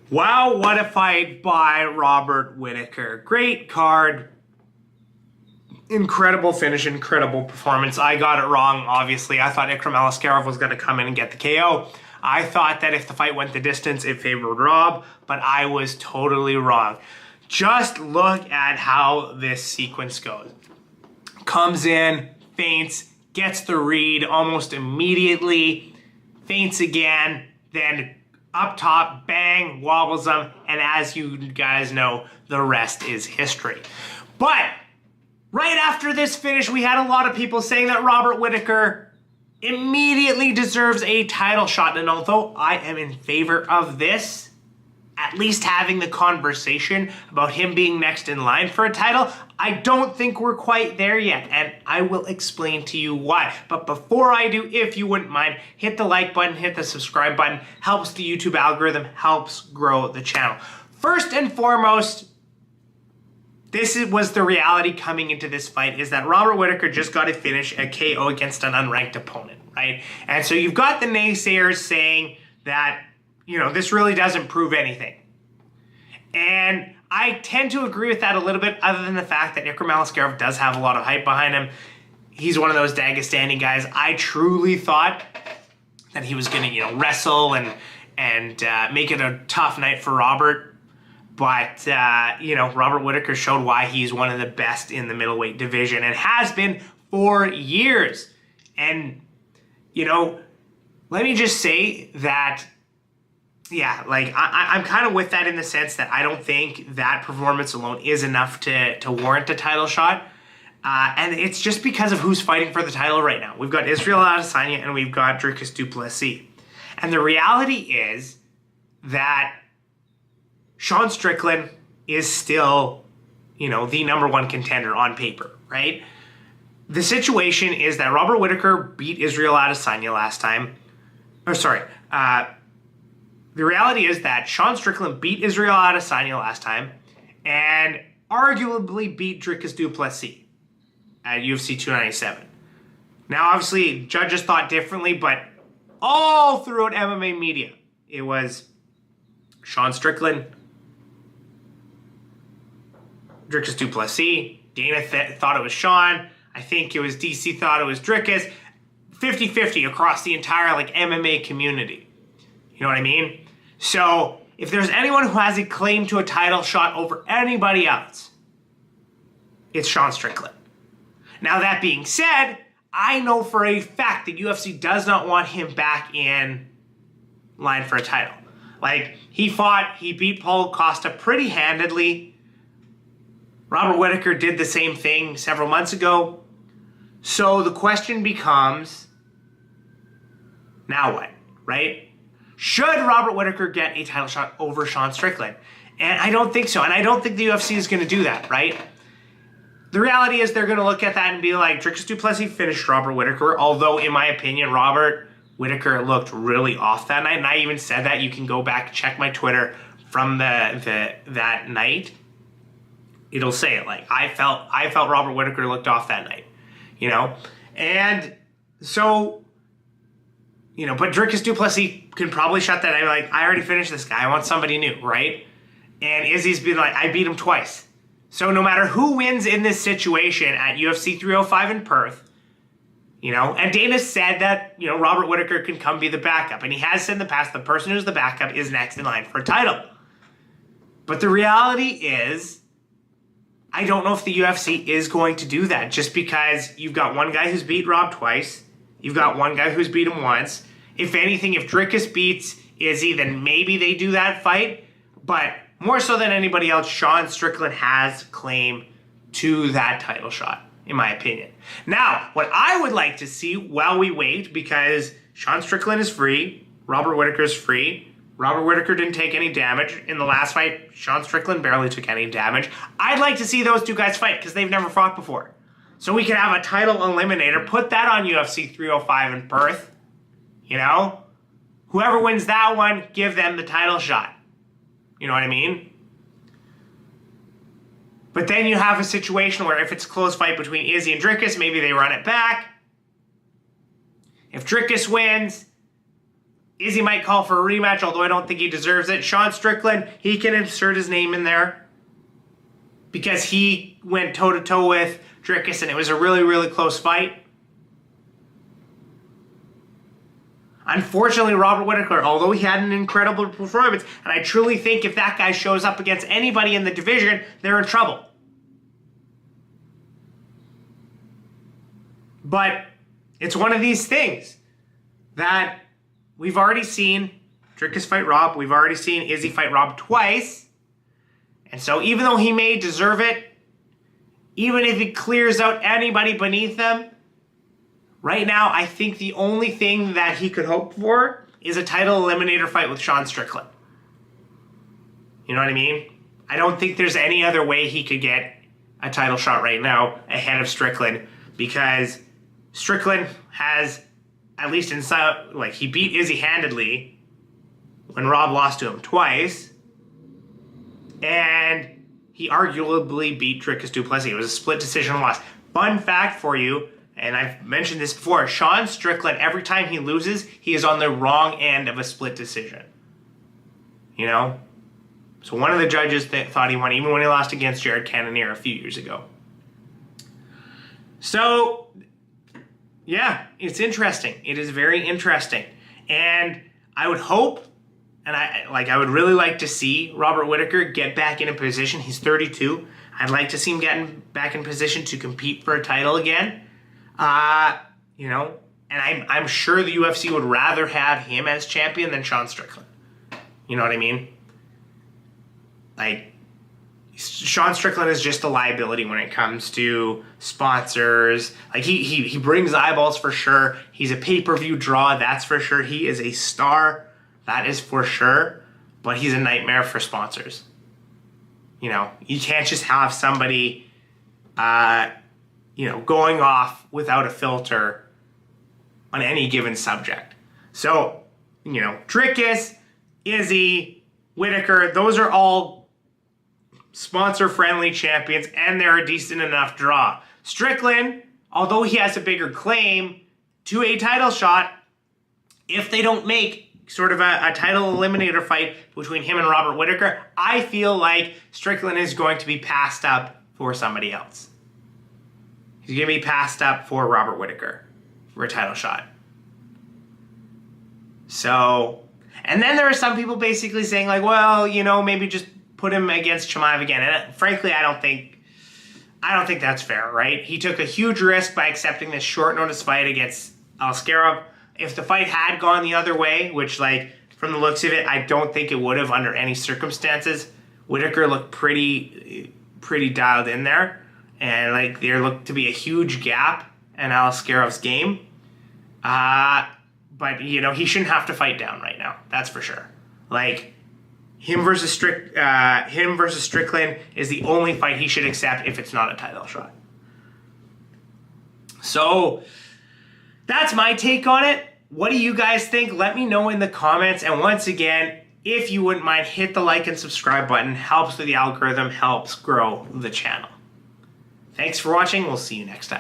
Wow, what a fight by Robert Whittaker. Great card. Incredible finish, incredible performance. I got it wrong, obviously. I thought Ikram Aliskerov was going to come in and get the KO. I thought that if the fight went the distance, it favored Rob, but I was totally wrong. Just look at how this sequence goes. Comes in, feints, gets the read almost immediately, feints again, then up top, bang, wobbles them, and as you guys know, the rest is history. But right after this finish, we had a lot of people saying that Robert Whittaker immediately deserves a title shot. And although I am in favor of this, at least having the conversation about him being next in line for a title, I don't think we're quite there yet, and I will explain to you why. But before I do, if you wouldn't mind, hit the like button, hit the subscribe button. Helps the YouTube algorithm, helps grow the channel. First and foremost, this was the reality coming into this fight, is that Robert Whittaker just got to finish a KO against an unranked opponent, right? And so you've got the naysayers saying that, you know, this really doesn't prove anything. And I tend to agree with that a little bit, other than the fact that Ikram Aliskerov does have a lot of hype behind him. He's one of those Dagestani guys. I truly thought that he was going to, wrestle and make it a tough night for Robert. But, Robert Whittaker showed why he's one of the best in the middleweight division and has been for years. And, let me just say that, yeah, like I'm kind of with that in the sense that I don't think that performance alone is enough to warrant a title shot. And it's just because of who's fighting for the title right now. We've got Israel Adesanya and we've got Dricus Du Plessis. And the reality is that Sean Strickland is still, the #1 contender on paper, right? The situation is that Robert Whittaker beat Israel Adesanya last time. The reality is that Sean Strickland beat Israel Adesanya last time and arguably beat Dricus Du Plessis at UFC 297. Now, obviously, judges thought differently, but all throughout MMA media, it was Sean Strickland, Dricus Du Plessis. Dana thought it was Sean. I think it was DC thought it was Dricus. 50-50 across the entire MMA community. You know what I mean? So if there's anyone who has a claim to a title shot over anybody else, it's Sean Strickland. Now, that being said, I know for a fact that UFC does not want him back in line for a title. He beat Paulo Costa pretty handedly. Robert Whittaker did the same thing several months ago. So the question becomes, now what, right? Should Robert Whittaker get a title shot over Sean Strickland? And I don't think so. And I don't think the UFC is going to do that, right? The reality is they're going to look at that and be like, Dricus Du Plessis finished Robert Whittaker. Although, in my opinion, Robert Whittaker looked really off that night. And I even said that. You can go back and check my Twitter from that night. It'll say it. I felt Robert Whittaker looked off that night. And so, but Dricus Du Plessis can probably shut that down. I already finished this guy. I want somebody new, right? And Izzy's been like, I beat him twice. So no matter who wins in this situation at UFC 305 in Perth, and Dana said that, Robert Whittaker can come be the backup. And he has said in the past, the person who's the backup is next in line for a title. But the reality is, I don't know if the UFC is going to do that, just because you've got one guy who's beat Rob twice. You've got one guy who's beat him once. If anything, if Dricus beats Izzy, then maybe they do that fight. But more so than anybody else, Sean Strickland has claim to that title shot, in my opinion. Now, what I would like to see while we wait, because Sean Strickland is free, Robert Whittaker is free. Robert Whittaker didn't take any damage. In the last fight, Sean Strickland barely took any damage. I'd like to see those two guys fight because they've never fought before. So we can have a title eliminator, put that on UFC 305 in Perth. Whoever wins that one, give them the title shot. You know what I mean? But then you have a situation where if it's a close fight between Izzy and Dricus, maybe they run it back. If Dricus wins, Izzy might call for a rematch, although I don't think he deserves it. Sean Strickland, he can insert his name in there because he went toe-to-toe with Dricus, and it was a really, really close fight. Unfortunately, Robert Whittaker, although he had an incredible performance, and I truly think if that guy shows up against anybody in the division, they're in trouble. But it's one of these things that we've already seen Dricus fight Rob. We've already seen Izzy fight Rob twice. And so even though he may deserve it, even if it clears out anybody beneath him, right now I think the only thing that he could hope for is a title eliminator fight with Sean Strickland. You know what I mean? I don't think there's any other way he could get a title shot right now ahead of Strickland, because Strickland has, at least in some, like, he beat Izzy handedly when Rob lost to him twice, and he arguably beat Dricus Du Plessis. It was a split decision loss. Fun fact for you, and I've mentioned this before, Sean Strickland, every time he loses, he is on the wrong end of a split decision. You know? So one of the judges thought he won, even when he lost against Jared Cannonier a few years ago. So, yeah, it's interesting. It is very interesting. And I would hope, and I would really like to see Robert Whittaker get back in a position. He's 32. I'd like to see him getting back in position to compete for a title again. You know, and I'm sure the UFC would rather have him as champion than Sean Strickland. You know what I mean? Like, Sean Strickland is just a liability when it comes to sponsors. Like, he brings eyeballs for sure. He's a pay-per-view draw, that's for sure. He is a star, that is for sure. But he's a nightmare for sponsors. You know, you can't just have somebody, you know, going off without a filter on any given subject. So, you know, Dricus, Izzy, Whittaker, those are all sponsor-friendly champions, and they're a decent enough draw. Strickland, although he has a bigger claim to a title shot, if they don't make sort of a title eliminator fight between him and Robert Whittaker, I feel like Strickland is going to be passed up for somebody else. He's going to be passed up for Robert Whittaker for a title shot. So, and then there are some people basically saying like, well, you know, maybe just put him against Chimaev again. And frankly, I don't think that's fair, right? He took a huge risk by accepting this short notice fight against Aliskerov. If the fight had gone the other way, which, like, from the looks of it, I don't think it would have under any circumstances, Whittaker looked pretty dialed in there. And, like, there looked to be a huge gap in Aliskerov's game. But, you know, he shouldn't have to fight down right now. That's for sure. Like, him versus Strickland is the only fight he should accept if it's not a title shot. So, that's my take on it. What do you guys think? Let me know in the comments. And once again, if you wouldn't mind, hit the like and subscribe button. Helps with the algorithm, helps grow the channel. Thanks for watching. We'll see you next time.